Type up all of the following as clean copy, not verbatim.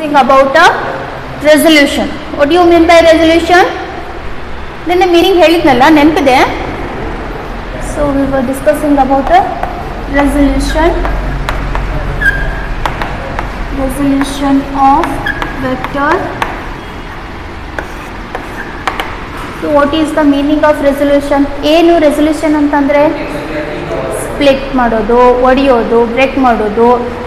discussing about a resolution. What do you mean by resolution? Then the meaning ಹೇಳಿದ್ನಲ್ಲ ನೆನಪಿದೆ. So we were discussing about a resolution of vector. So what is the meaning of resolution? ಏನು resolution ಅಂತಂದ್ರೆ split ಮಾಡೋದು, ಒಡೆಯೋದು, break ಮಾಡೋದು,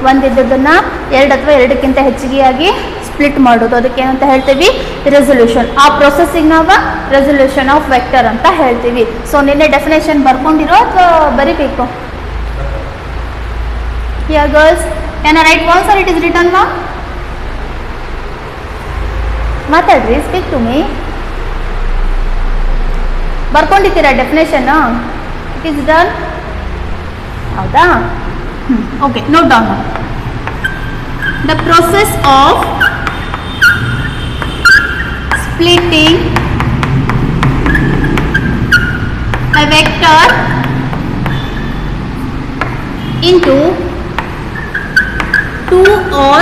ಒಂದಿದ್ದದನ್ನು ಎರಡು ಅಥವಾ ಎರಡಕ್ಕಿಂತ ಹೆಚ್ಚಿಗೆಯಾಗಿ split ಮಾಡೋದು, ಅದಕ್ಕೆ ಏನಂತ ಹೇಳ್ತೀವಿ? ರೆಸೊಲ್ಯೂಷನ್. ಆ ಪ್ರೊಸೆಸಿಂಗ್ ನಾವು ರೆಸೊಲ್ಯೂಷನ್ ಆಫ್ ವೆಕ್ಟರ್ ಅಂತ ಹೇಳ್ತೀವಿ. ಸೊ ನಿನ್ನೆ ಡೆಫಿನೇಷನ್ ಬರ್ಕೊಂಡಿರೋ ಅಥವಾ ಬರಿಬೇಕು? Here girls, can I write once or it is written ma? ಮಾತಾಡ್ರಿ, ಸ್ಪೀಕ್ ಟು ಮೀ. ಬರ್ಕೊಂಡಿದ್ದೀರಾ ಡೆಫಿನೇಷನ್? It is done. ಹೌದಾ? Okay, note down. The process of splitting a vector into two or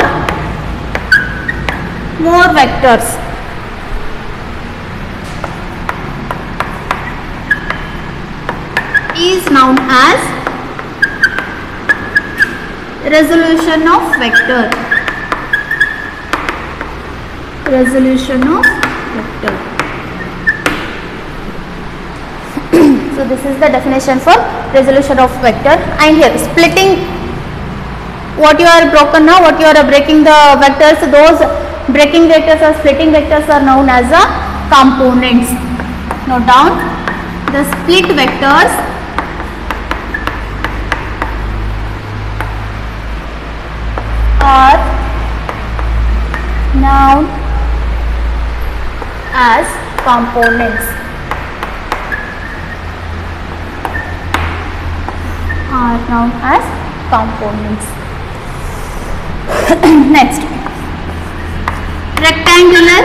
more vectors is known as resolution of vector. Resolution of vector. So this is the definition for resolution of vector. And here splitting, what you are broken now, what you are breaking the vectors, those breaking vectors or splitting vectors are known as a components. Note down, the split vectors are known as components. Are known as components. Next, rectangular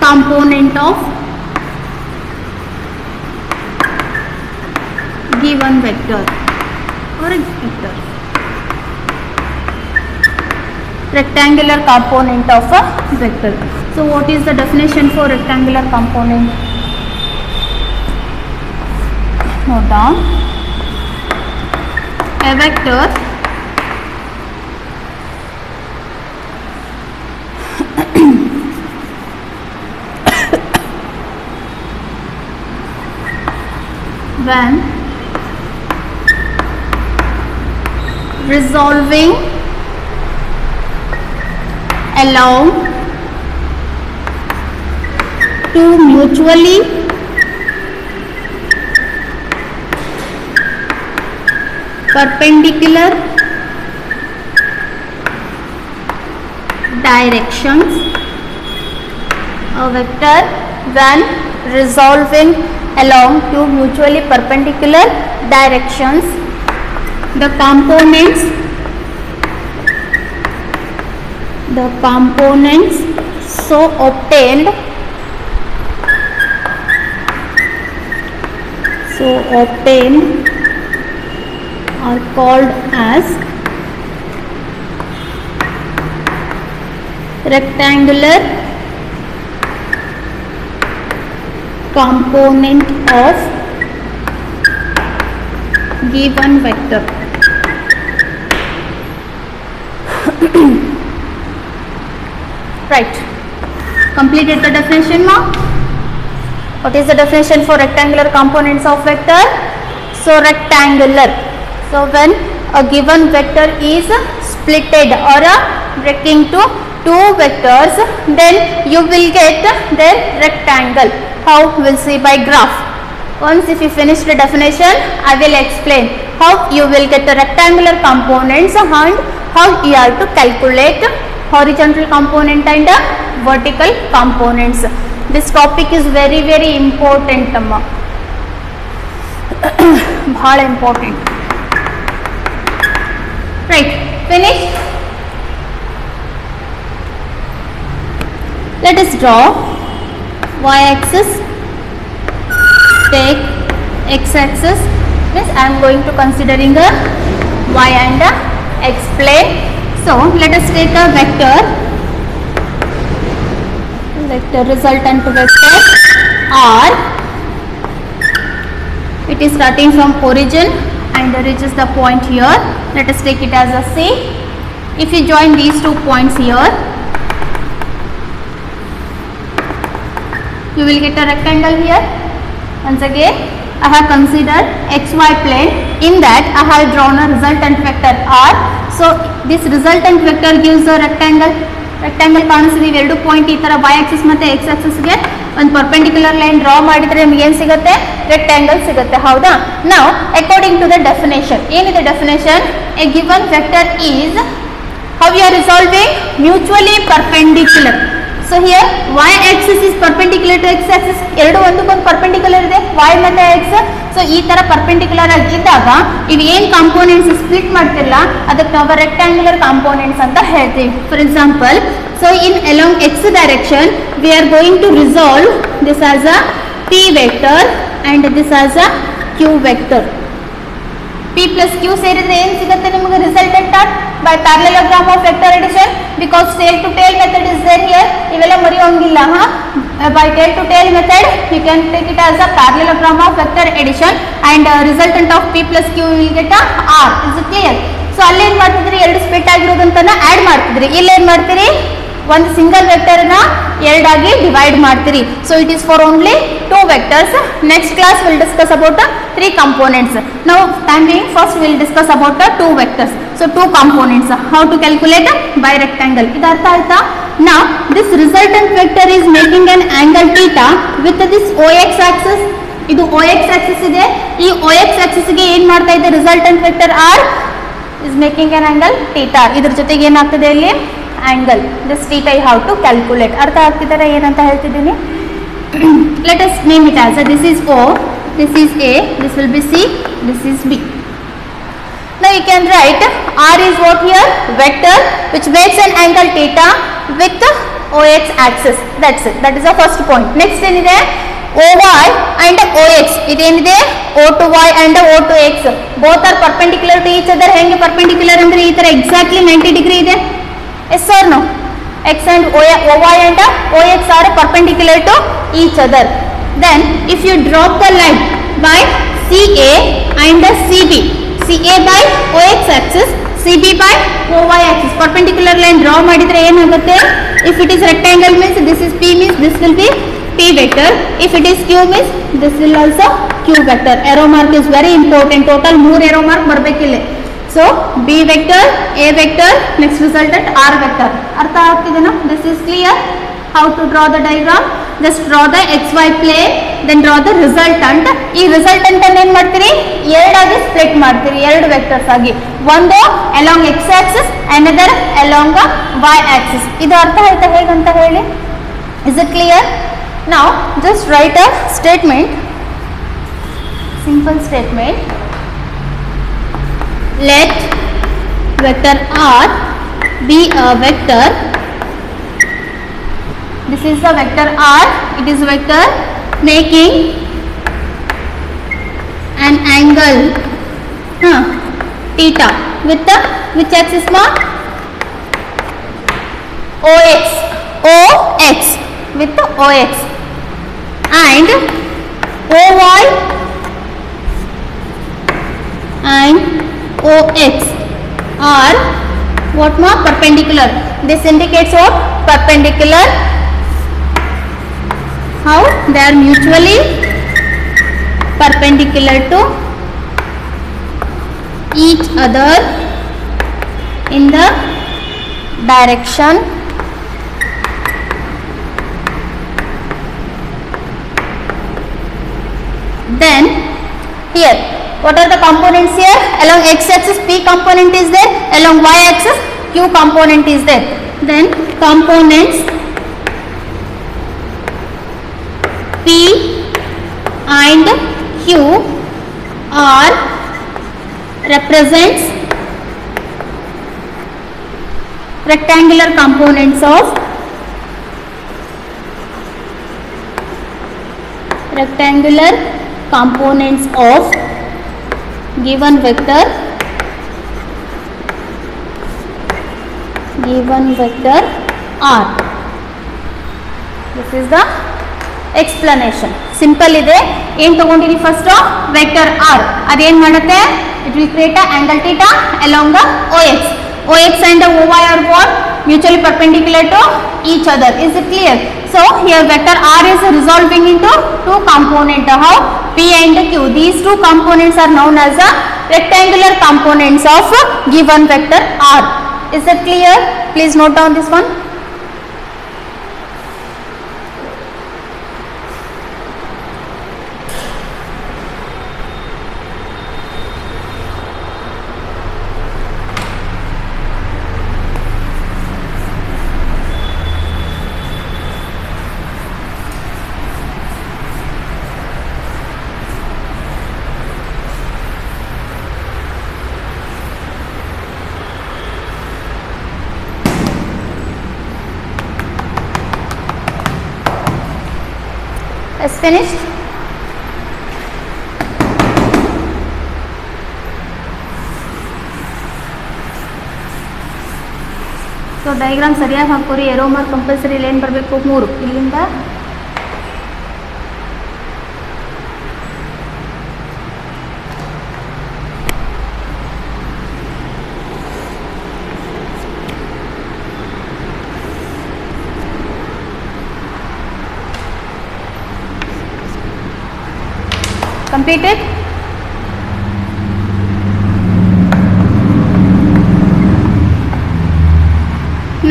component of given vector or a vector. Rectangular component of a vector. So what is the definition for rectangular component? Note down, a vector when resolving along two mutually perpendicular directions. A vector when resolving along two mutually perpendicular directions, the components so obtained are called as rectangular component of given vector. Right, completed the definition now. What is the definition for rectangular components of vector? So rectangular, so when a given vector is splitted or breaking to two vectors, then you will get their rectangle. How? We'll see by graph. Once if you finish the definition, I will explain how you will get the rectangular components and how you have to calculate horizontal component and vertical components. This topic is very important. Bhala important. Right, finished? Let us draw y-axis, take x-axis, means I am going to considering a y and a explain. So let us take a vector resultant vector R. It is starting from origin and reaches the point here. Let us take it as a C. If you join these 2 points here, you will get a rectangle here. Once again, I have considered XY plane. In that, I have drawn a resultant vector R. So this resultant vector gives a rectangle. Rectangle ಕಾಣಿಸಿದೆ ಎರಡು point ಈ ತರ y axis ಮತ್ತೆ x axis ಗೆ ಒಂದು perpendicular line draw ಮಾಡಿದ್ರೆ ನಿಮಗೆ ಏನು ಸಿಗುತ್ತೆ? ರೆಕ್ಟಾಂಗಲ್ ಸಿಗುತ್ತೆ. ಹೌದಾ? Now according to the definition, ಏನಿದೆ definition? A given vector is, how we are resolving? Mutually perpendicular. So here y axis is perpendicular to x axis. ಎರಡು ಒಂದಕ್ಕೊಂದು ಪರ್ಪೆಂಡಿಕ್ಯುಲರ್ ಇದೆ, y ಮತ್ತೆ x. ಸೊ ಈ ತರ ಪರ್ಪೆಂಡಿಕ್ಯುಲರ್ ಆಗಿದ್ದಾಗ ಇವು ಏನು ಕಾಂಪೋನೆಂಟ್ಸ್ ಸ್ಪ್ಲಿಟ್ ಮಾಡ್ತಿರಲ್ಲ ಅದಕ್ಕೆ ನಾವು ರೆಕ್ಟಾಂಗ್ಯುಲರ್ ಕಾಂಪೋನೆಂಟ್ಸ್ ಅಂತ ಹೇಳ್ತೀವಿ. For example, so in along x direction we are going to resolve this as a p vector and this as a q vector. p plus q ಸೇರಿದ್ರೆ ಏನು ಸಿಗುತ್ತೆ ನಿಮಗೆ resultant by parallelogram of vector addition, because tail to tail method is there here. ಇವೆಲ್ಲ ಮರೆಯೋಂಗಿಲ್ಲ. By tail to tail method you can take it as a parallelogram of vector addition and resultant of p plus q will get a r. Is it clear? So ಅಲ್ಲಿ ಏನು ಮಾಡ್ತಿದ್ರಿ, ಎರಡು split ಆಗಿರೋದಂತನ add ಮಾಡ್ತಿದ್ರಿ. ಇಲ್ಲಿ ಏನು ಮಾಡ್ತೀರಿ, ಒಂದು single ವೆಕ್ಟರ್ನ ಎರಡಾಗಿ ಡಿವೈಡ್ ಮಾಡ್ತೀರಿ. So it is for only 2 vectors. Next class will discuss about the 3 components. Now time being, first we will discuss about the 2 vectors. So 2 components, how to calculate by rectangle. ಇದು ಅರ್ಥ ಆಯ್ತಾ? Now this resultant vector is making an angle theta with this OX axis. ಇದು OX axis ಇದೆ. ಈ OX axis ಗೆ ಏನು ಮಾಡ್ತಾ ಇದೆ resultant vector R is making an angle theta. ಇದರ ಜೊತೆಗೆ ಏನಾಗ್ತದೆ ಇಲ್ಲಿ angle, this theta you have to calculate. ಅರ್ಥ ಆಗ್ತಿದ್ದಾರೆ ಏನಂತ ಹೇಳ್ತಿದ್ದೀನಿ? Let us name it as this is O, this is A, this will be C, this is B. Now you can write R is what here? Vector which makes an angle theta with the OX axis. That's it. That is the first point. Next ಏನಿದೆ? OY and OX. ಇದೇನಿದೆ? O to Y and O to X. Both are perpendicular to each other. ಹೆಂಗೆ perpendicular ಅಂದ್ರೆ ಈ ತರ exactly 90 degree ಇದೆ. Yes or no? X and OY and OX are perpendicular to each other. Then if you drop the line by CA and CB, CA by OX axis, CB by OY axis, perpendicular line draw ಮಾಡಿದ್ರೆ ಏನಾಗುತ್ತೆ? If it is rectangle means this is P, means this will be P vector. If it is Q means this will also Q vector. Arrow mark is very important. Total 3 arrow mark ಬರಬೇಕಿಲ್ಲ. So B vector, A vector, next resultant R vector. ಅರ್ಥ ಆಗ್ತಿದೆನಾ? This is clear. How to draw the diagram? Just draw the XY plane, then draw the resultant. ಈ resultant ಅನ್ನು ಏನು ಮಾಡ್ತೀರಿ? ಎರಡಾಗಿ split ಮಾಡ್ತೀರಿ, ಎರಡು vectors ಆಗಿ. ಒಂದು along X axis, another along Y axis. ಇದು ಅರ್ಥ ಆಯ್ತಾ ಹೇಗಂತ ಹೇಳಿ? Is it clear? Now just write a statement, simple statement. Let vector R be a vector. This is the vector R. It is a vector making an angle theta with the which axis mark? OX. OX with the OX and OY and OX are what mark? Perpendicular. This indicates what? Perpendicular. How? They are mutually perpendicular to each other in the direction then here what are the components here? Along X axis P component is there, along Y axis Q component is there. Then components P and Q are represents rectangular components of given vector given vector r. This is the explanation. Simple ಇದೆ. ಏನು ತಗೊಂಡಿರಿ first vector r. ಅದೇನು ಮಾಡುತ್ತೆ? It will create a angle theta along the OX. OX and the OY are what? Mutually perpendicular to each other. Is it clear? So here vector r is resolving into two components. How? P and Q. These two components are known as the rectangular components of given vector r. Is it clear? Please note down this one. Is finished. So diagram ಸರಿಯಾಗಿ ಹಾಕೋರಿ. Arrow mark compulsory line ಬರಬೇಕು 3 ಇಲ್ಲಿಂದ completed.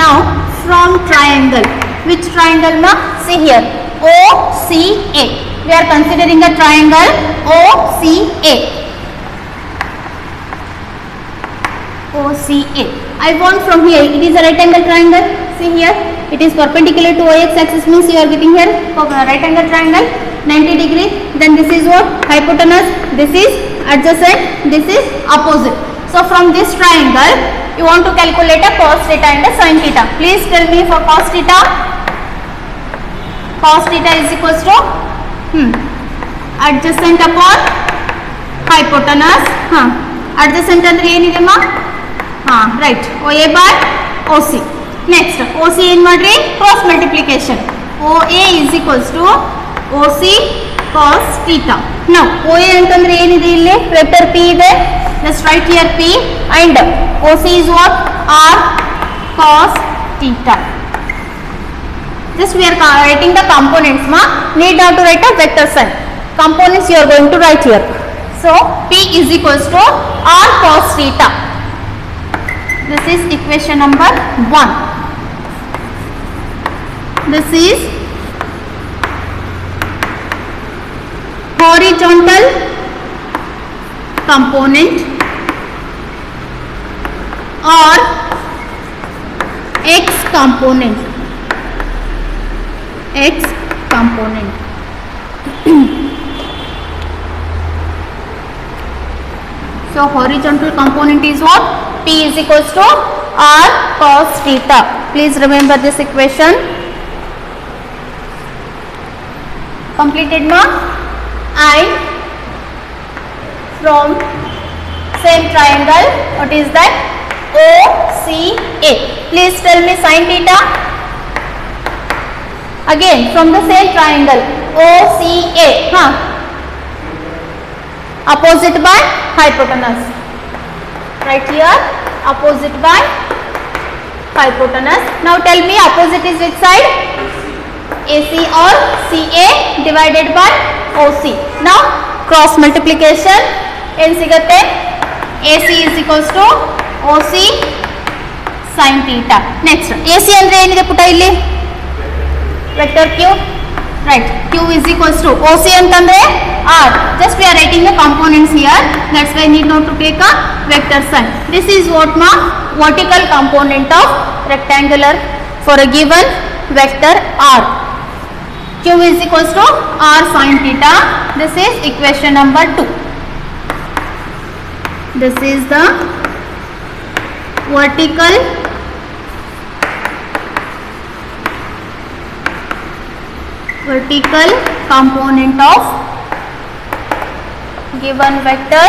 Now from triangle, which triangle ma? See here, OCA. We are considering a triangle OCA. OCA. I want from here, it is a right angle triangle. See here, it is perpendicular to OX axis, means you are getting here right angle triangle 90 degree. Then this is what? Hypotenuse. This is adjacent. This is opposite. So from this triangle you want to calculate a cos theta and a sin theta. Please tell me for cos theta. Cos theta is equals to adjacent upon hypotenuse. Adjacent andre ಏನಿದೆ ಮಾ? right, OA by OC. Next OC ಏನು ಮಾಡ್ರಿ? Cross multiplication. OA is equals to OC cos theta. Now OA ಅಂತಂದ್ರೆ ಏನಿದೆ? ಇಲ್ಲಿ vector P ಇದೆ. Just write here P and OC is what? R cos theta. Just we are writing the components ma. Need not to write a vector sign. Components you are going to write here. So P is equals to R cos theta. This is equation number 1. This is horizontal component or x component. X component. So horizontal component is what? P is equals to R cos theta. Please remember this equation. Completed ma? And from same triangle, what is that? OCA. Please tell me sin theta. Again from the same triangle OCA. Opposite by hypotenuse. Right here, opposite by hypotenuse. Now tell me opposite is which side? AC or CA divided by OC. Now cross multiplication ಏನು ಸಿಗುತ್ತೆ? AC is equals to OC sin theta. Next AC ಅಂದ್ರೆ ಏನಿದೆ ಪುಟ ಇಲ್ಲಿ? Vector Q. Right, Q is equals to OC ಅಂತಂದ್ರೆ R. Just we are writing the components here. That's why I need not to take a vector sign. This is what ma? Vertical component of rectangular for a given vector R. Q is equals to R sin theta. This is equation number 2. This is the vertical component of given vector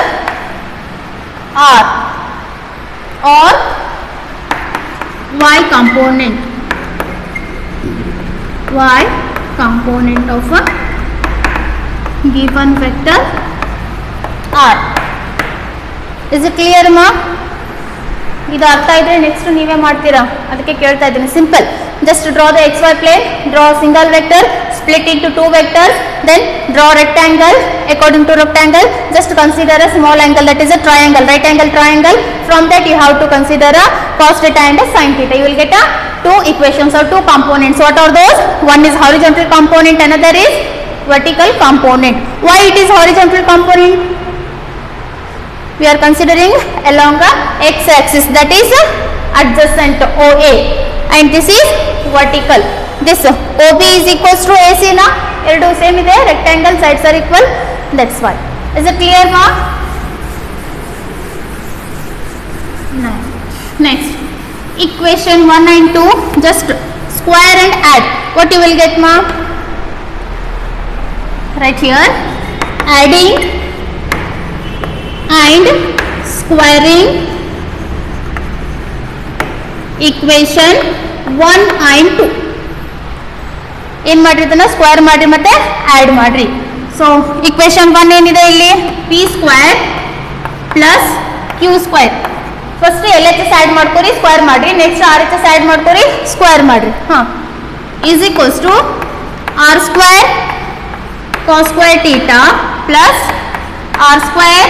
R or y component of a given vector r. Is it clear ma? ಇದು ಅರ್ಥ ಇದ್ರೆ next ನೀವೇ ಮಾಡ್ತೀರಾ, ಅದಕ್ಕೆ ಕೇಳ್ತಾ ಇದ್ದೀನಿ. Simple, just draw the xy plane, draw single vector, split into two vectors, then draw rectangle. According to rectangle, just consider a small angle, that is a triangle, right angle triangle. From that you have to consider a cos theta and a sin theta. You will get a two equations or two components. What are those? One is horizontal component, another is vertical component. Why it is horizontal component? We are considering along a x-axis, that is adjacent OA, and this is vertical. This OB is equals to AC na, erdu same ide, rectangle sides are equal, that's why. Is it clear ma? Next, equation 1 and 2, just square and add. What you will get ma? Right here, adding and squaring equation 1 and 2. ಏನು ಮಾಡ್ರಿ, ಇದನ್ನ square ಮಾಡ್ರಿ ಮತ್ತೆ add ಮಾಡ್ರಿ. So equation 1 ಏನಿದೆ ಇಲ್ಲಿ, p square plus Q square. First L H S add ಮಾಡ್ಕೊರಿ, square ಮಾಡ್ರಿ. Next R H S add ಮಾಡ್ಕೊರಿ, ಸ್ಕ್ವೇರ್ ಮಾಡ್ರಿ. ಹಾಂ, is equals to r square cos square theta plus r square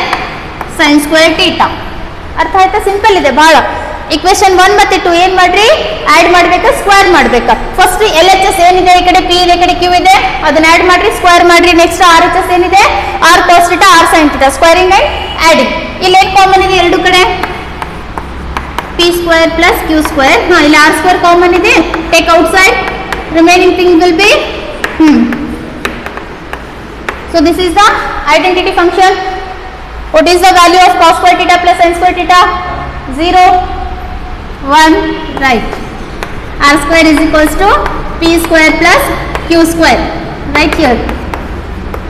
sine square theta. ಅರ್ಥ ಆಯ್ತಾ? Simple ಇದೆ ಭಾಳ. Equation 1 ಮತ್ತೆ 2 ಏನು ಮಾಡ್ರಿ, ಆ್ಯಡ್ ಮಾಡಬೇಕಾ ಸ್ಕ್ವೇರ್ ಮಾಡಬೇಕಾ? ಫಸ್ಟ್ ಎಲ್ ಎಚ್ ಎಸ್ ಏನಿದೆ, ಈ ಕಡೆ ಪಿ ಇದೆ, ಈ ಕಡೆ ಕ್ಯೂ ಇದೆ, ಅದನ್ನ ಆ್ಯಡ್ ಮಾಡ್ರಿ, ಸ್ಕ್ವೇರ್ ಮಾಡ್ರಿ. ನೆಕ್ಸ್ಟ್ ಆರ್ ಎಚ್ ಎಸ್ ಏನಿದೆ, R cos theta R sine theta, squaring and adding. ಇಲ್ಲಿ ಏನು ಕಾಮನ್ ಇದೆ ಎರಡು ಕಡೆ? P square plus Q square. ಹಾಂ, ಇಲ್ಲಿ ಆರ್ ಸ್ಕ್ವೇರ್ ಕಾಮನ್ ಇದೆ, take out side, remaining thing will be so this is the identity function. What is the value of cos square theta plus sin square theta? 0, 1, right. R square is equals to P square plus Q square, right here.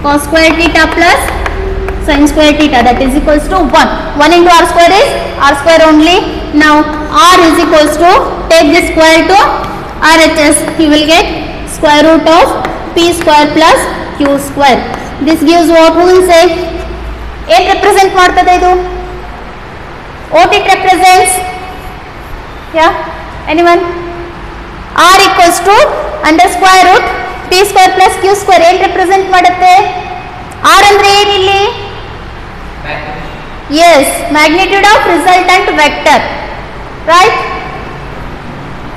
Cos square theta plus sin square theta, that is equals to 1. 1 into R square is R square only. Now R is equals to, take this square to RHS, you will get square root of P square plus Q square. This gives what we will say. It represent ಮಾಡ್ತದೆ ಇದು? What it represents? Yeah, anyone? R equals to under square root P square plus Q square. ಏನು represent ಮಾಡುತ್ತೆ? R ಅಂದ್ರೆ ಏನಿಲ್ಲಿ? Yes, magnitude of resultant vector, right?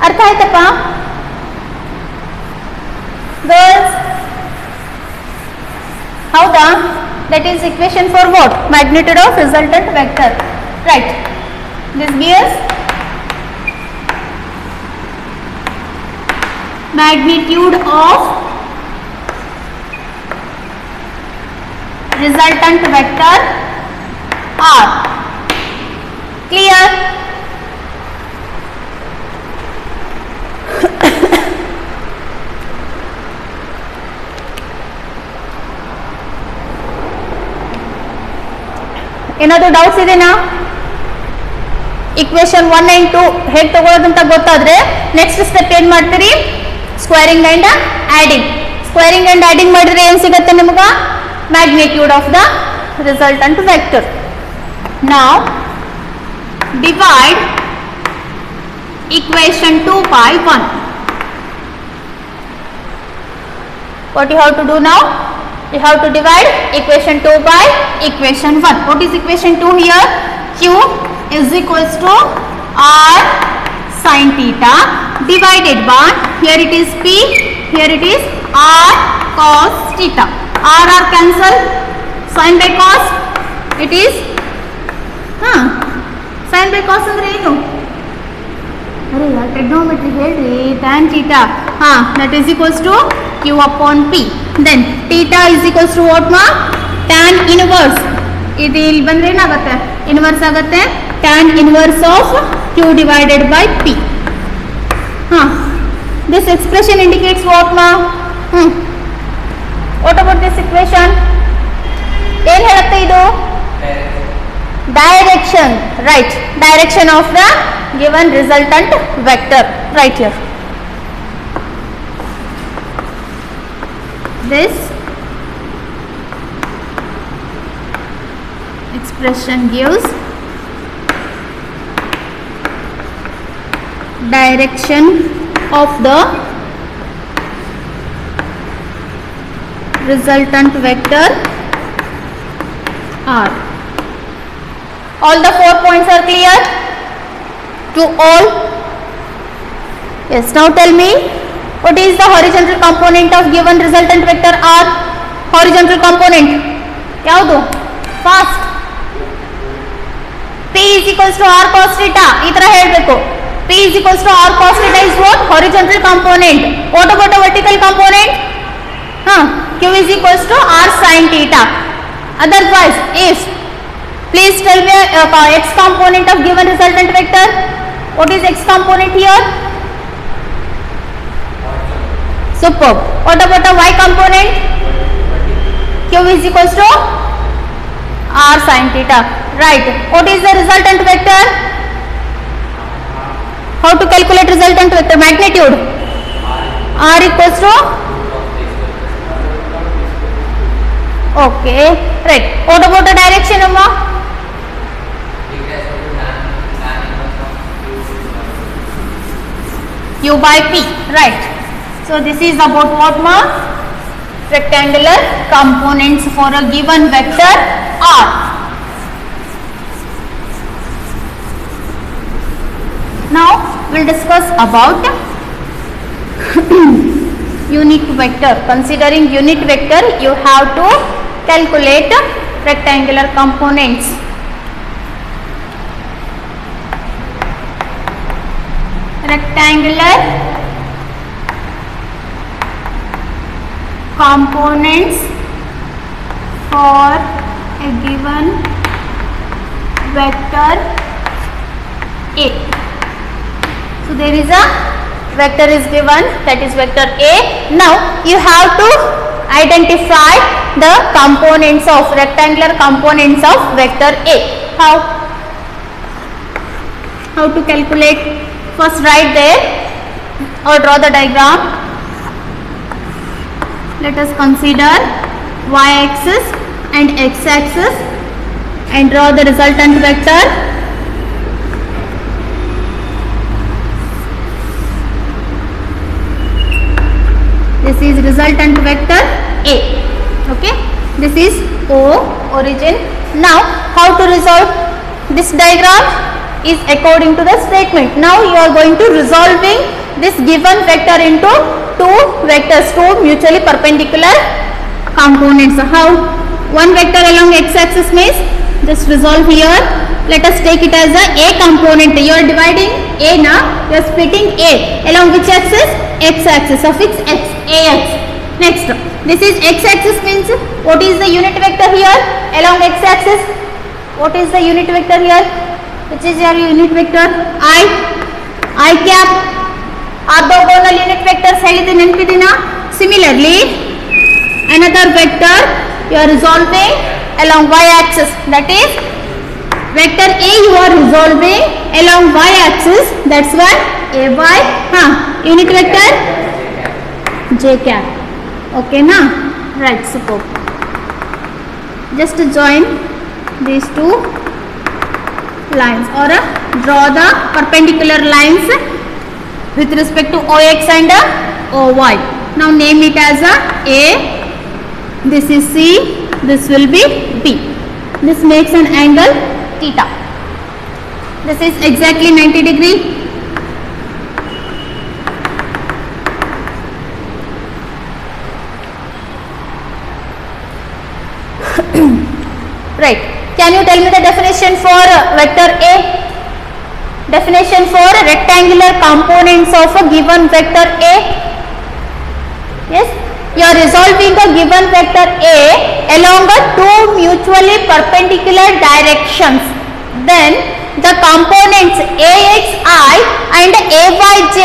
ಅರ್ಥ ಆಯ್ತಪ್ಪ girls? ಹೌದಾ? That is equation for what? Magnitude of resultant vector, right? This gives magnitude of resultant vector R. Clear? ಏನಾದರೂ doubts ಇದೆನಾ? Equation 1 and 2 ಹೇಗೆ ತಗೊಳ್ಳೋದಂತ ಗೊತ್ತಾದ್ರೆ ನೆಕ್ಸ್ಟ್ ಸ್ಟೆಪ್ ಏನು ಮಾಡ್ತೀರಿ? Squaring and adding. Squaring and adding ಮಾಡಿದ್ರೆ ಏನು ಸಿಗುತ್ತೆ ನಿಮ್ಗೆ? Magnitude of the resultant vector. ನಾವು divide equation 2 by 1. What you have to do now? You have to divide equation 2 by equation 1. What is equation 2 here? Q is equals to R sin theta divided by, here it is P, here it is R cos theta. R cancel, sin by cos, it is sin by cos ಅಂದ್ರೆ ಏನು? अरे यार trigonometry ಹೇಳ್ರಿ. tan theta, that is equals to q upon p. Then theta is equals to what ma? tan inverse. ಇದು ಇಲ್ಲಿ ಬಂದ್ರೆ ಏನಾಗುತ್ತೆ? Inverse ಆಗುತ್ತೆ. tan inverse of q divided by p. This expression indicates what ma? What about this equation? ಏನು ಹೇಳುತ್ತೆ ಇದು? direction, right, direction of the given resultant vector, right here. This expression gives direction of the resultant vector R. All the 4 points are clear to all? Yes. Now tell me, what is the horizontal component of given resultant vector R? Horizontal component ಯಾವುದು? Fast. P is equals to R cos theta. ಈ ತರ ಹೇಳಬೇಕು. P is equals to R cos theta is what? Horizontal component. What about a vertical component? Q is equals to R sin theta. Otherwise, if, please tell me x component of given resultant vector. What is x component here? Superb. What about a y component? Q is equals to R sin theta. Right. What is the resultant vector? How to calculate resultant vector? Magnitude. R equals to. Okay. Right. What about the direction, Amma? Q by P. Right. So this is about what, ma? Rectangular components for a given vector R. Now we'll discuss about unit vector. Considering unit vector, you have to calculate rectangular components. Rectangular components for a given vector A. So there is a vector is given, that is vector A. Now you have to identify the components of rectangular components of vector A. How to calculate? First write there or draw the diagram. Let us consider y-axis and x-axis and draw the resultant vector. This is resultant vector A. Okay. This is O, origin. Now how to resolve this diagram is according to the statement. Now you are going to resolving this given vector into two vectors, two mutually perpendicular components. How? One vector along x-axis means just resolve here. Let us take it as a component. You are dividing A now. You are splitting A along which axis? X-axis. Suffix x, ax. Next, this is x-axis means what is the unit vector here? Along x-axis. What is the unit vector here? Which is your unit vector? I cap. Orthogonal unit vectors ಹೇಳಿದೆ ನೆನಪಿದೆನಾ? Similarly, another vector you are resolving along y-axis. That is vector A you are resolving along y-axis. That's why ay. Unit vector j cap. Okay na? Right. Superb. Just join these two lines or draw the perpendicular lines with respect to OX and OY. Now name it as A, this is C, this will be B. This makes an angle theta. This is exactly 90 degree. Right. Can you tell me the definition for vector A? Definition for rectangular components of a given vector A. Yes, you are resolving a given vector A along two mutually perpendicular directions. Then the components AXI and AYJ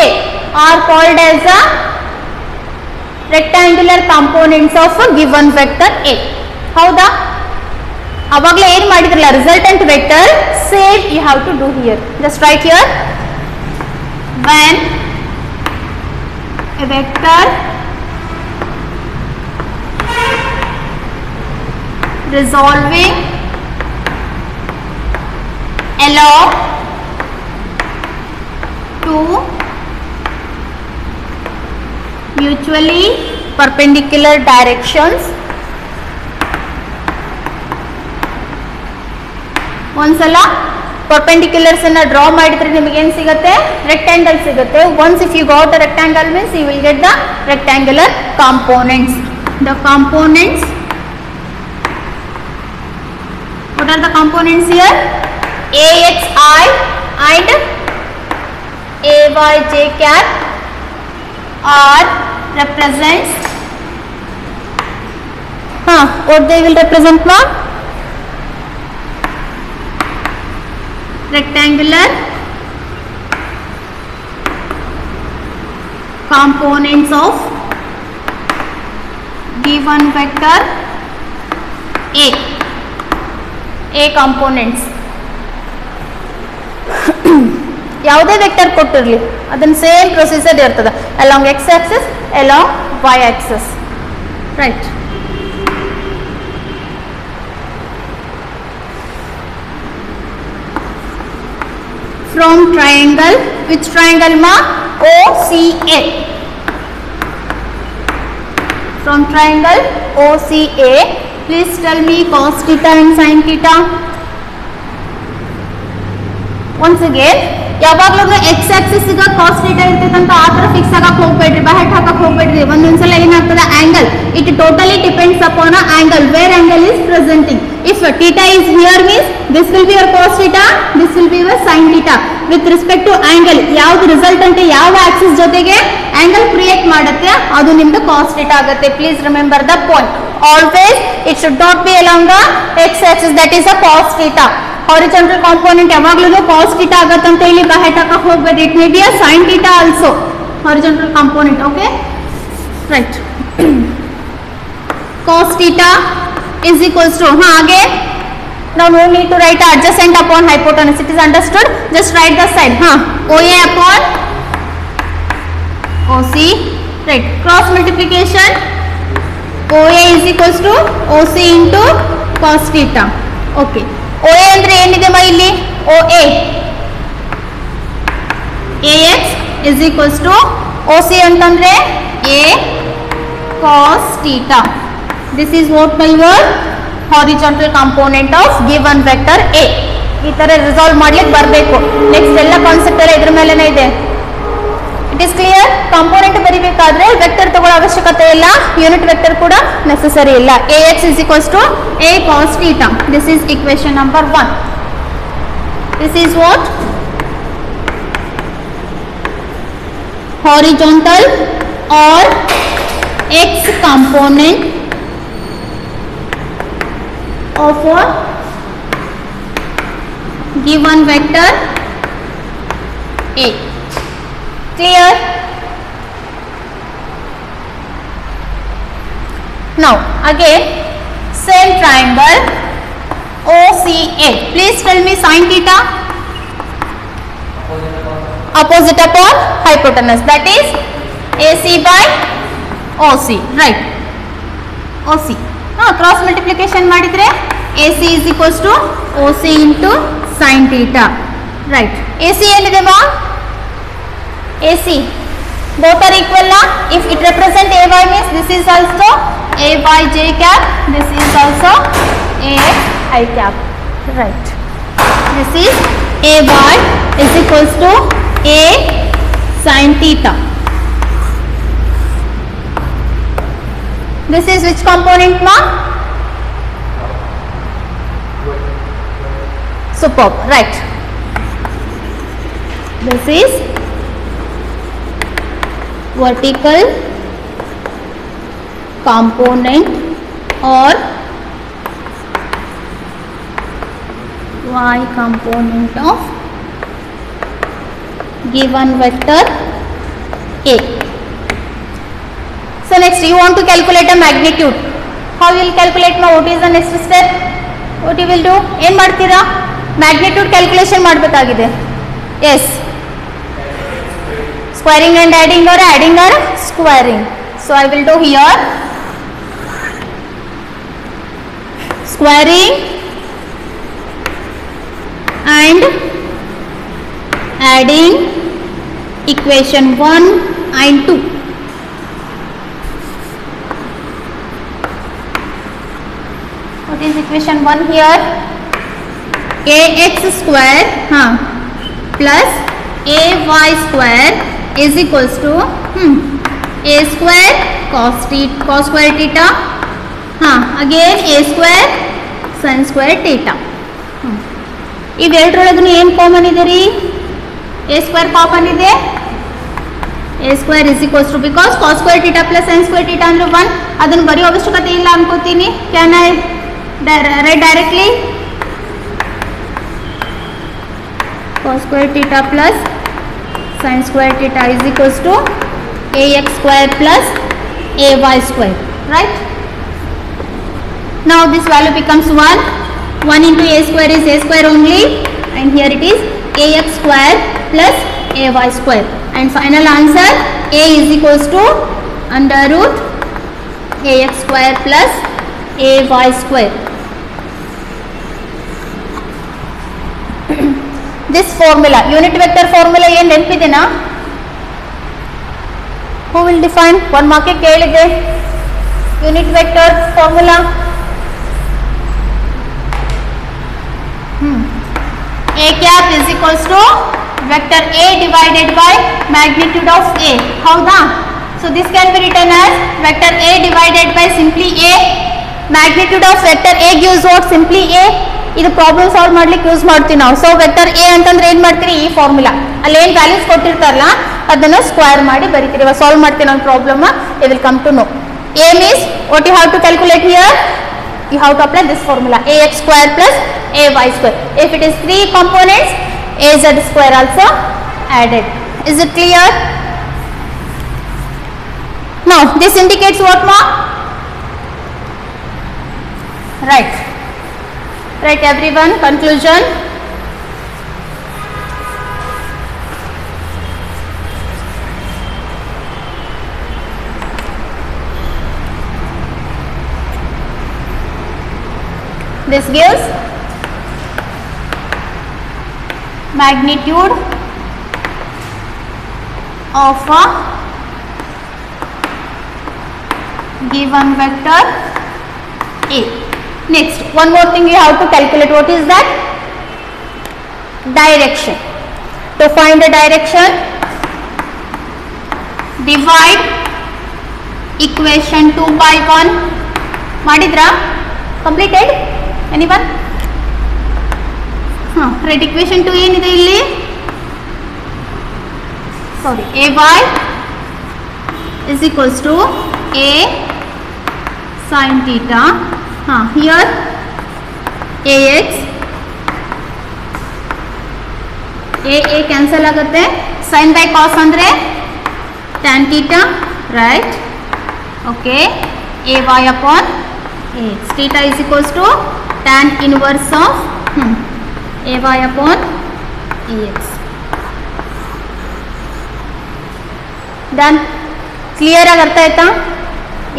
are called as a rectangular components of a given vector A. How the? ಅವಾಗಲೇ ಏನು ಮಾಡಿದ್ರಲ್ಲ resultant vector same you have to do here. Just right here when a vector resolving along two mutually perpendicular directions ಒಂದ್ಸಲ perpendiculars ಅನ್ನ draw ಮಾಡಿದ್ರೆ ನಿಮಗೆ ಏನು ಸಿಗುತ್ತೆ rectangle ಸಿಗುತ್ತೆ. once if you got a rectangle means you will get the rectangular components. The components, what are the components here? AXI and AYJ cap are represents what they will represent ma? Rectangular components of given vector A components. ಯಾವುದೇ vector ಕೊಟ್ಟಿರಲಿ ಅದನ್ನ same procedure ಇರ್ತದೆ along x axis along y axis, right? From triangle, which triangle ma? OCA. From triangle OCA, please tell me cos theta and sin theta. Once again, ಯಾವಾಗಲೂ X Axis ಗೆ cos theta ಇರ್ತೈತಂತ ಆ ತರ fix ಆಗಕ್ಕೆ ಹೋಗಬೇಡ್ರಿ, ಬಹಟ್ ಹಾಕಕ್ಕೆ ಹೋಗಬೇಡ್ರಿ. ಒಂದೊಂದ್ಸಲ ಏನಾಗ್ತದೆ angle, it totally depends upon a angle, where angle is presenting. If theta is here means this will be your cos theta, this will be your sin theta. with respect to angle, ಯಾವುದು resultant ಯಾವ Axis ಜೊತೆಗೆ angle create ಮಾಡುತ್ತೆ ಅದು ನಿಮ್ಮದು cos theta ಆಗುತ್ತೆ. Please remember the point. Always it should not be along the x axis, that is a cos theta. horizontal component ಯಾವಾಗಲೂ cos theta ಆಗುತ್ತೆ ಅಂತ ಹೇಳಿ ಬಹಟ್ ಹಾಕಕ್ಕೆ ಹೋಗಬೇಡಿ. It may be a sin theta also, horizontal component. okay, right. cos theta is equals to again now no need to write adjacent upon hypotenuse, it is understood. Just write the side OA upon OC, right? Cross multiplication, OA is equals to OC into cos theta. okay, OA ಅಂದ್ರೆ ಏನಿದೆ ಮಾ ಇಲ್ಲಿ OA, AX is equals to OC ಅಂತಂದ್ರೆ A cos theta. This is what by your horizontal component of given vector A. ಈ ತರ resolve ಮಾಡ್ಲಿಕ್ಕೆ ಬರಬೇಕು. Next ಎಲ್ಲ ಕಾನ್ಸೆಪ್ಟ್ ಎಲ್ಲ ಇದ್ರ ಮೇಲೆನೇ ಇದೆ. It is clear. ಕಾಂಪೋನೆಂಟ್ ಬರಿಬೇಕಾದ್ರೆ ವೆಕ್ಟರ್ ತಗೊಳ್ಳೋ ಅವಶ್ಯಕತೆ ಇಲ್ಲ, ಯೂನಿಟ್ ವೆಕ್ಟರ್ ಕೂಡ ನೆಸೆಸರಿ ಇಲ್ಲ. AX is equals to A cos theta. This is equation number 1. This is what? Horizontal or X component of a given vector A. Clear? Now again same triangle OCA. Please tell me sin theta. Opposite upon hypotenuse, that is AC by OC, right? OC. Cross multiplication ಮಾಡಿದ್ರೆ AC is equals to OC into sin theta, right? AC ಏನಿದೆ ಮಾ? AC both are equal na? If it represent AY means this is also AYJ cap, this is also AXI cap, right? This is AY is equals to A sin theta. This is which component ma? Superb, right? This is vertical component or y component of given vector A. So next you want to calculate a magnitude. How you will calculate now? What is the next step? What you will do, ಏನು ಮಾಡ್ತೀರಾ, magnitude calculation ಮಾಡಬೇಕಾಗಿದೆ. Yes, squaring and adding or adding or squaring. So I will do here squaring and adding equation 1 and 2. What is equation 1 here? Ax square plus ay square is equals to a square cos square theta again a square sin square theta. ಇವೆರಡರೊಳಗೂ ಏನು common ಇದೆ ರೀ, a square common ಇದೆ. a square is equals to, because cos square theta plus sin square theta ಅಂದ್ರೆ 1, ಅದನ್ನು ಬರೆಯೋ ಅವಶ್ಯಕತೆ ಇಲ್ಲ ಅನ್ಕೋತೀನಿ. Can I write directly? cos square theta plus sin square theta is equals to ax square plus ay square, right? Now this value becomes 1. 1 into a square is a square only, and here it is ax square plus ay square, and final answer a is equals to under root ax square plus ay square. This formula, unit vector formula, ಏನು ನೆನಪಿದೆನಾ? Who will define? 1 mark ಕೇಳಿದೆ. Unit vector formula a cap is equals to vector a divided by magnitude of a. ಹೌದಾ? So this can be written as vector a divided by simply a. Magnitude of vector a gives what? Simply a. ಇದು problem solve ಮಾಡ್ಲಿಕ್ಕೆ use ಮಾಡ್ತೀವಿ ನಾವು. So vector A ಅಂತಂದ್ರೆ ಏನು ಮಾಡ್ತೀರಿ, ಈ formula ಅಲ್ಲಿ ಏನು ವ್ಯಾಲ್ಯೂಸ್ ಕೊಟ್ಟಿರ್ತಾರಲ್ಲ ಅದನ್ನು ಸ್ಕ್ವೇರ್ ಮಾಡಿ ಬರೀತೀರಿ. ಇವಾಗ ಸಾಲ್ವ್ ಮಾಡ್ತೀನಿ ಒಂದು problem, you will come to know. a means what you have to calculate here, you have to apply this formula ax square plus ay square. If it is 3 components, az square also added. Is it clear? Now this indicates what, ma? Right everyone, conclusion. This gives magnitude of a given vector A. Next, one more thing you have to calculate. What is that? Direction. To find the direction, divide equation 2 by 1. Madidra? Completed? Anyone? Right, equation 2 ಏನಿದೆ ಇಲ್ಲಿ? Sorry, ay is equals to a sin theta. Here ax, a cancel ಆಗುತ್ತೆ, sin by cos ಅಂದ್ರೆ tan theta, right? Okay, ay upon ax. Theta is equals to tan inverse of ay upon ax. Done? Clear ಆಗಿ ಅರ್ಥ ಆಯ್ತಾ?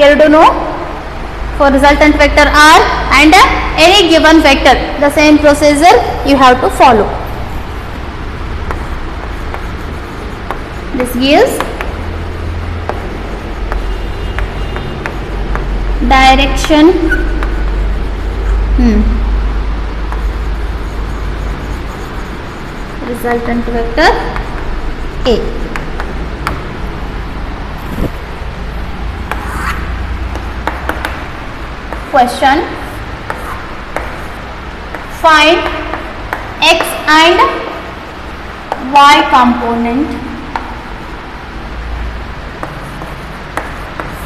ಎರಡೂನು for resultant vector r and any given vector, the same procedure you have to follow. This gives direction resultant vector A. Question: find x and y component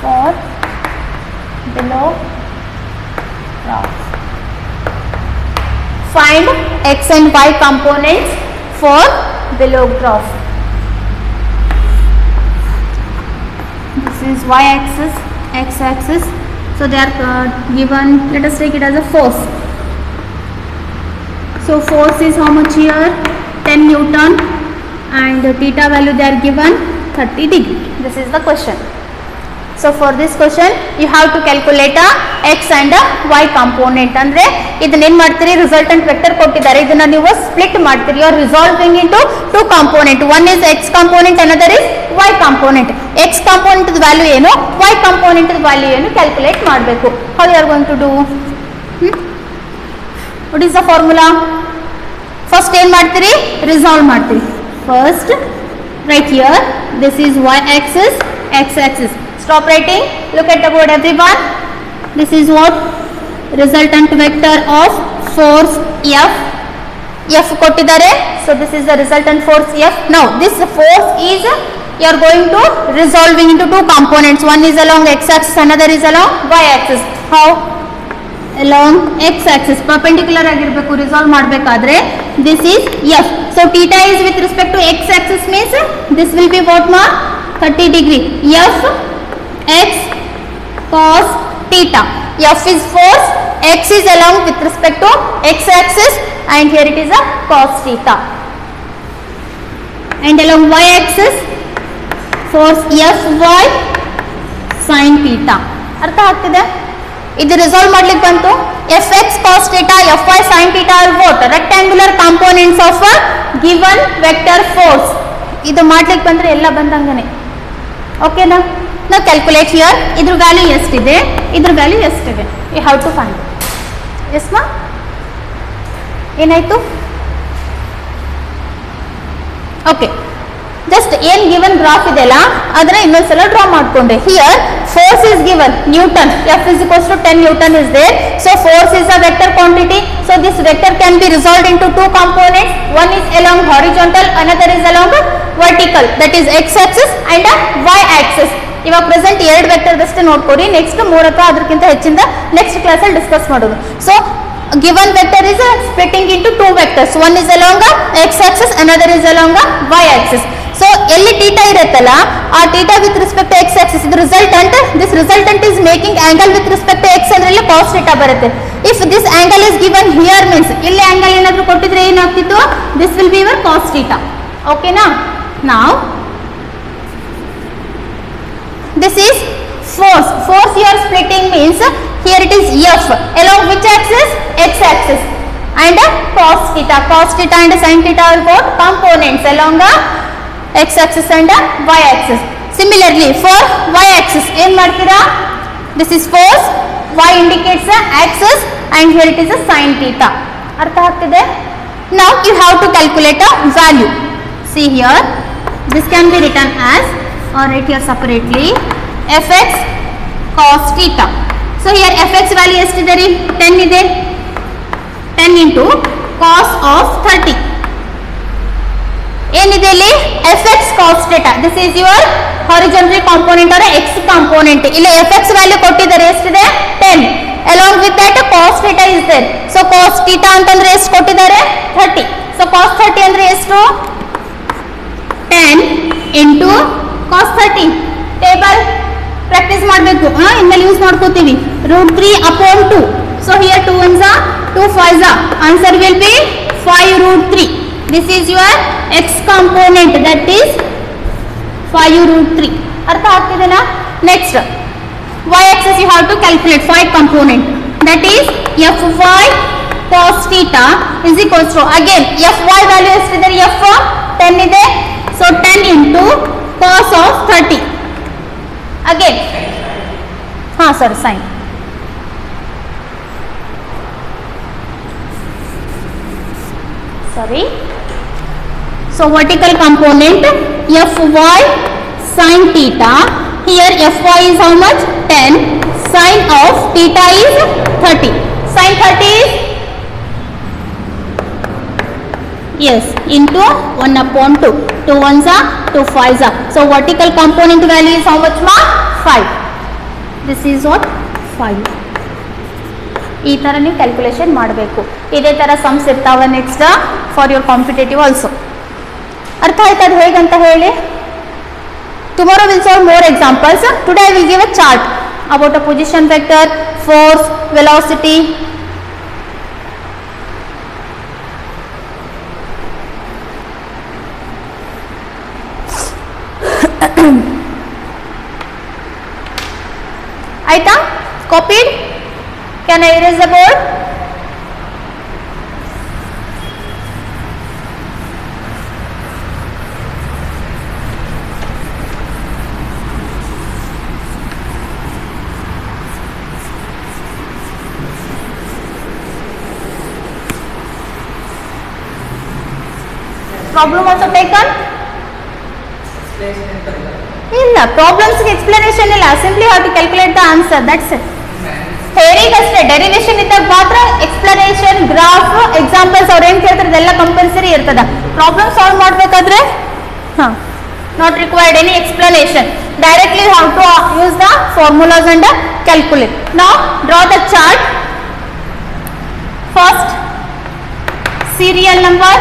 for below graph. Find x and y components for below graph. This is y axis, x axis. So they are given, let us take it as a force. So force is how much here? 10 Newton, and theta value they are given 30 degree. This is the question. So for this question you have to calculate a x and a y component. ಅಂದ್ರೆ ಇದನ್ನ ಏನು ಮಾಡ್ತೀರಿ, resultant vector ಕೊಟ್ಟಿದ್ದಾರೆ, ಇದನ್ನ ನೀವು split ಮಾಡ್ತೀರಿ. You are resolving into two component. One is x component, another is y component. x component value ಏನು, y component value ಏನು ಕ್ಯಾಲ್ಕುಲೇಟ್ ಮಾಡಬೇಕು. How you are going to do? What is the formula? First ಏನು ಮಾಡ್ತೀರಿ, resolve ಮಾಡ್ತೀರಿ. First right here this is y axis, x axis. Stop writing. Look at the board, everyone. This is what resultant vector of force F. F ಕೊಟ್ಟಿದ್ದಾರೆ. So this is the resultant force F. Now this force is, you are going to resolving into two components. One is along x axis, another is along y axis. How? Along x axis perpendicular ಆಗಿರಬೇಕು resolve ಮಾಡಬೇಕಾದ್ರೆ. This is F. So theta is with respect to x axis means this will be what mark? 30 degree. F x cos theta. F is force, x is along with respect to x axis, and here it is a cos theta. And along y axis force Fy sin theta. ಅರ್ಥ ಆಗ್ತಿದೆ? ಇದು resolve ಮಾಡ್ಲಿಕ್ಕೆ ಬಂತು. Fx cos theta, Fy sin theta are what? Rectangular components of a given vector force. ಇದು ಮಾಡ್ಲಿಕ್ಕೆ ಬಂದ್ರೆ ಎಲ್ಲ ಬಂದಂಗನೆ. ಓಕೆನಾ? Now calculate here. ಇದ್ರ ವ್ಯಾಲ್ಯೂ ಎಷ್ಟಿದೆ, ಇದ್ರ ವ್ಯಾಲ್ಯೂ ಎಷ್ಟಿದೆ, you have to find. Yes ಮಾ, ಏನಾಯ್ತು? ಓಕೆ, ಜಸ್ಟ್ ಏನು ಗಿವನ್ ಗ್ರಾಫ್ ಇದೆಯಲ್ಲ ಅದನ್ನ ಇನ್ನೊಂದ್ಸಲ ಡ್ರಾ ಮಾಡ್ಕೊಂಡೆ. Here force is given newton. F is equals to 10 Newton is there. So force is a vector quantity. So this vector can be resolved into two components. One is along horizontal, another is along vertical, that is x axis and y axis. ಇವಾಗ present ಎರಡು vector ಅಷ್ಟೇ ನೋಡ್ಕೊಡಿ. Next 3 ಅಥವಾ ಅದಕ್ಕಿಂತ ಹೆಚ್ಚಿಂದ next ಕ್ಲಾಸಲ್ಲಿ discuss ಮಾಡೋದು. So given vector is splitting into two vectors. One is along x axis, another is along y axis. So ಎಲ್ಲಿ ಟೀಟಾ ಇರುತ್ತಲ್ಲ ಆ theta with respect to x axis ಇದು resultant. This resultant is making angle with respect to x ಅಂದ್ರೆ ಇಲ್ಲಿ cos theta ಬರುತ್ತೆ. If this angle is given here means ಇಲ್ಲಿ angle ಏನಾದರೂ ಕೊಟ್ಟಿದ್ರೆ ಏನಾಗ್ತಿತ್ತು, this will be your cos theta. ಓಕೆನಾ? ನಾವ್ this is force. Force you are splitting means here it is F along which axis? X axis, and cos theta. Cos theta and sin theta are both components along x axis and y axis. Similarly for y axis ಏನು ಮಾಡ್ತೀರಾ? This is force, y indicates the axis, and here it is a sin theta. ಅರ್ಥ ಆಗ್ತಿದೆ? Now you have to calculate a value. See here, this can be written as, or write here separately, fx cos theta. So here fx value ಎಷ್ಟಿದೆ ರೀ? 10 ಇದೆ. 10 into cos of 30 ಏನಿದೆ ಇಲ್ಲಿ? fx cos theta. This is your horizontal component or x component. ಇಲ್ಲಿ fx value ಕೊಟ್ಟಿದ್ದಾರೆ ಎಷ್ಟಿದೆ? 10. Along with that cos theta is there. So cos theta ಅಂತಂದ್ರೆ ಎಷ್ಟು ಕೊಟ್ಟಿದ್ದಾರೆ? 30. So cos 30 ಅಂದ್ರೆ ಎಷ್ಟು? 10 into cos 30. ಟೇಬಲ್ ಪ್ರಾಕ್ಟೀಸ್ ಮಾಡಬೇಕು. ಇನ್ಮೇಲೆ ಯೂಸ್ ಮಾಡ್ಕೋತೀವಿ. √3/2. So here 2 ones are 2 5s are. Answer will be 5√3. This is your x component, that is 5√3. ಅರ್ಥ ಆಗ್ತಿದೆನಾ? Next y axis you have to calculate 5 component, that is Fy cos theta is equals to, again Fy value ಎಷ್ಟಿದೆ? F 10 ಇದೆ. So 10 into cos of 30. Again, sorry, sin. Sorry. So vertical component Fy sin theta. Here Fy is how much? 10. Sin of theta is 30. Sin 30 is, yes, into 1/2. 2 ones are 2 5s are. So vertical component value is how much more? 5. This is what? 5. ಈ ಥರ ನೀವು calculation ಮಾಡಬೇಕು. ಇದೇ ಥರ sums ಇರ್ತಾವೆ next for your competitive also. ಅರ್ಥ ಆಯ್ತು ಅದು ಹೇಗಂತ ಹೇಳಿ? Tomorrow will solve more examples. Today I will give a chart about a position vector, force, velocity. ಆಯ್ತಾ? copied? Can I erase the board? Problem also taken? ಇಲ್ಲ, ಪ್ರಾಬ್ಲಮ್ಸ್ಗೆ explanation ಇಲ್ಲ, simply how to calculate the answer, that's it. ಥಿಯರಿಗೆ ಅಷ್ಟೇ, derivation ಇದ್ದಾಗ ಮಾತ್ರ explanation, graph, examples ಅವ್ರು ಏನು ಕೇಳ್ತಾರೆ ಇದೆಲ್ಲ ಕಂಪಲ್ಸರಿ ಇರ್ತದ. ಪ್ರಾಬ್ಲಮ್ ಸಾಲ್ವ್ ಮಾಡಬೇಕಾದ್ರೆ not required any explanation, directly how to use the formulas and calculate. Now draw the chart. First serial number,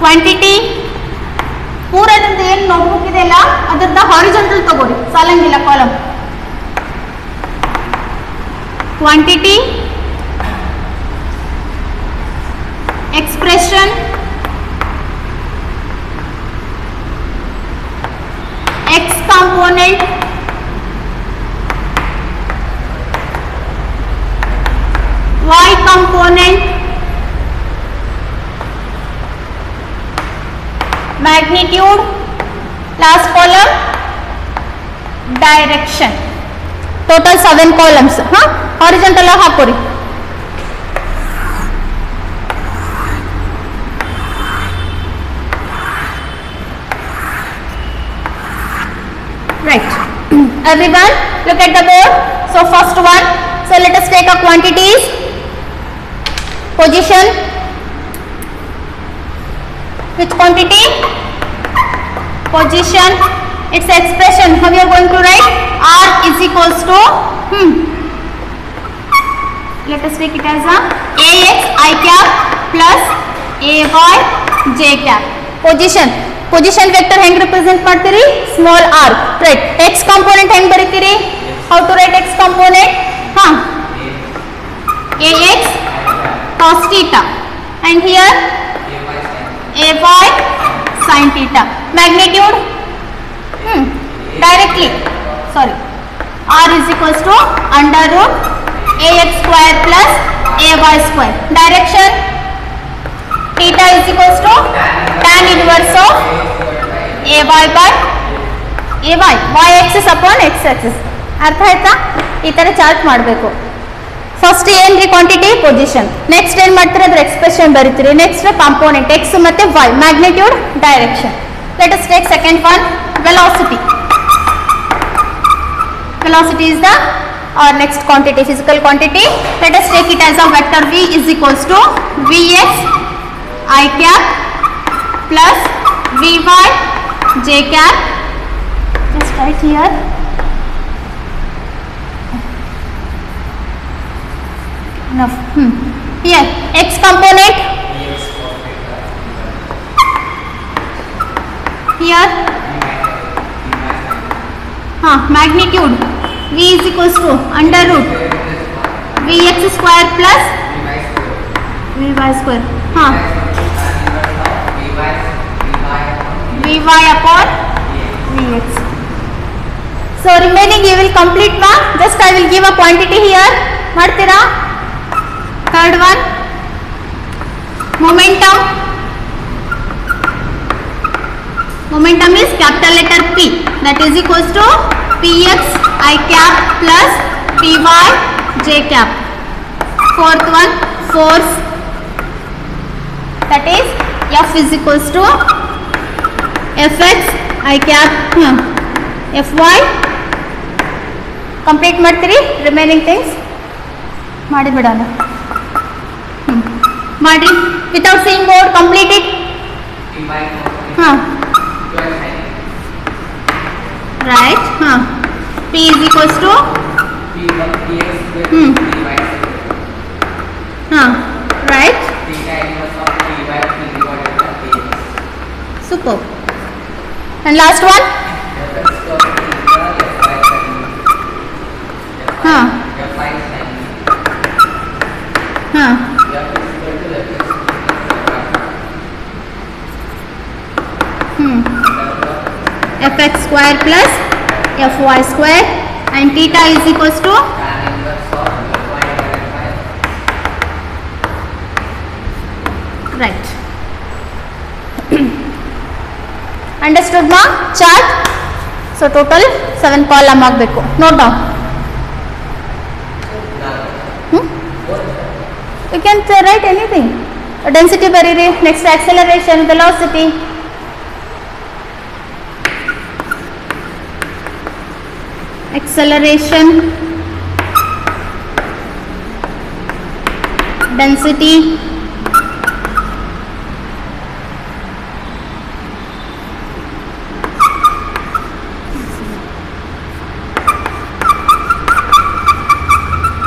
quantity, ಪೂರದಿಂದ ಏನು ನೋಟ್ಬುಕ್ ಇದೆಯಲ್ಲ ಅದರದ ಹಾರಿಜಾಂಟಲ್ ತಗೋರಿ, ಸಾಲಂಗಿಲ್ಲ column. Quantity, expression, x component, y component, magnitude, last column direction. Total 7 columns. Horizontal ಹಾಕೋರಿ. Right. Everyone look at the board. So first one, so let us take a quantities. Position, which quantity? Position, its expression, how we are going to write? R is equals to, let us take it as a AX I cap plus AY J cap. Position, position vector ಹೆಂಗ್ represent ಮಾಡ್ತೀರಿ? Small r, right. X component ಹೆಂಗ್ ಬರೀತೀರಿ? How to write X component? AX cos theta, and here AY sin theta. Magnitude, directly, sorry, R is equals to under root AX square plus AY square. Direction, theta is equals to tan inverse of AY by AY, y axis upon x axis. ಅರ್ಥ ಆಯ್ತಾ? ಈ ತರ chart ಮಾಡಬೇಕು. First ಏನ್ರಿ quantity, position. Next ಏನು ಮಾಡ್ತೀರಿ, ಅದ್ರ expression ಬರೀತೀರಿ. ನೆಕ್ಸ್ಟ್ ಕಾಂಪೋನೆಂಟ್ ಎಕ್ಸ್ ಮತ್ತೆ Y, magnitude, direction. Let us take second one, velocity. Velocity is the next quantity, physical quantity. Let us take it as a vector v is equals to vx I cap plus vy j cap. Just write here. Enough. Here x component, here magnitude v is equals to under root vx square plus vy square, vy upon vx. So remaining you will complete ma. Just I will give a quantity here. ಮಾಡ್ತೀರಾ? Third one, momentum. Momentum is capital letter P, that is equals to px I cap plus py j cap. Fourth one, force, that is F is equals to fx I cap fy. Complete ಮಾಡ್ತೀರಿ? Remaining things ಮಾಡಿಬಿಡೋಣ. ಮಾಡ್ರಿ, without seeing board, complete it. Right. P is equals to right. Super. And last one. fx square plus fy square and theta is equals to right. Understood ma chart? So total 7 column ಆಗಬೇಕು. Note down. You can write anything. Density ಬರೀರಿ, next acceleration, velocity. Acceleration, density,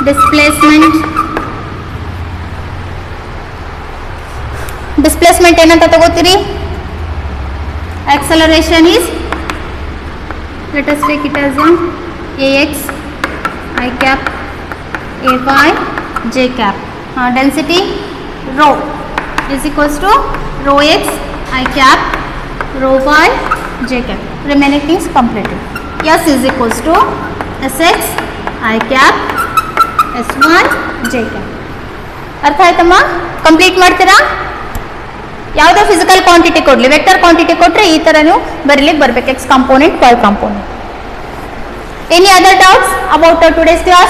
displacement. Displacement ಏನಂತ ತಗೋತೀರಿ? Acceleration is, let us take it as ax I cap ay j cap. Density rho is equals to rho x I cap rho y j cap. Remaining things completed. S is equals to sx I cap sy j cap. ಅರ್ಥ ಆಯ್ತಮ್ಮ? Complete ಮಾಡ್ತೀರಾ? ಯಾವುದೇ physical quantity ಕೊಡಲಿ, vector quantity ಕೊಟ್ಟರೆ ಈ ಥರ ನೀವು ಬರೀಲಿಕ್ಕೆ ಬರಬೇಕು, X component, Y component. Any other doubts about today's class?